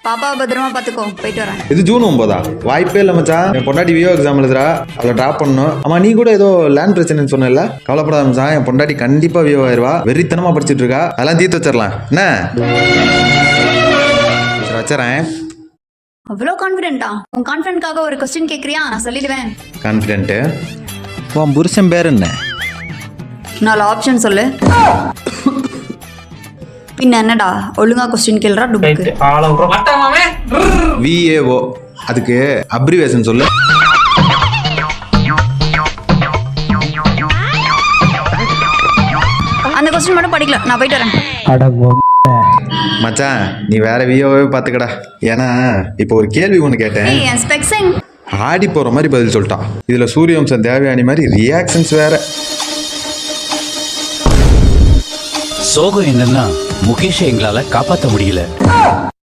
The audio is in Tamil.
பாப்பாவை பத்திரமா பாத்துக்கோ, போயிட்டு வரேன். இது ஜூன் 9 வாய்ப்பே இல்லை மச்சான். என் பொண்டாட்டி வியோ எக்ஸாம் எழுதுறா, அவளை ட்ராப் பண்ணணும். ஆமா, நீ கூட ஏதோ லேண்ட் பிரச்சனைன்னு சொன்னல, கவலைப்படாத மச்சான். என் பொண்டாட்டி கண்டிப்பா வியோ ஆயிருவா. வெறித்தனமா படிச்சுட்டு இருக்கா, அதெல்லாம் தீர்த்து வச்சிடலாம். என்ன வச்சுறேன். அவ்வளோ கான்ஃபிடென்ட்டா? உன் கான்ஃபிடென்ட்காக ஒரு கொஸ்டின் கேட்குறியா? நான் சொல்லிடுவேன். கான்ஃபிடென்ட்டு? உன் புருஷன் பேர் என்ன? 4 ஆப்ஷன் சொல்லு. பின்ன என்னடா, ஒழுங்கா கொஸ்டின் கேள்றா டுபுக்கு. VAO, அதுக்கு அப்ரிவேஷன் சொல்லு. அந்த கொஸ்டின் மட்டும் படிக்கல, நான் போயிட்டு வரேன். மச்சான், நீ வேற வியோவே பாத்துக்கடா. ஏன்னா இப்போ ஒரு கேள்வி ஒன்று கேட்டேன், என் ஸ்பெக்ஸிங் ஆடி போற மாதிரி பதில் சொல்லிட்டான். இதுல சூரியவம்சம் தேவயானி மாதிரி ரியாக்ஷன்ஸ் வேற. சோகம் என்னன்னா முகேஷை எங்களால காப்பாற்ற முடியல.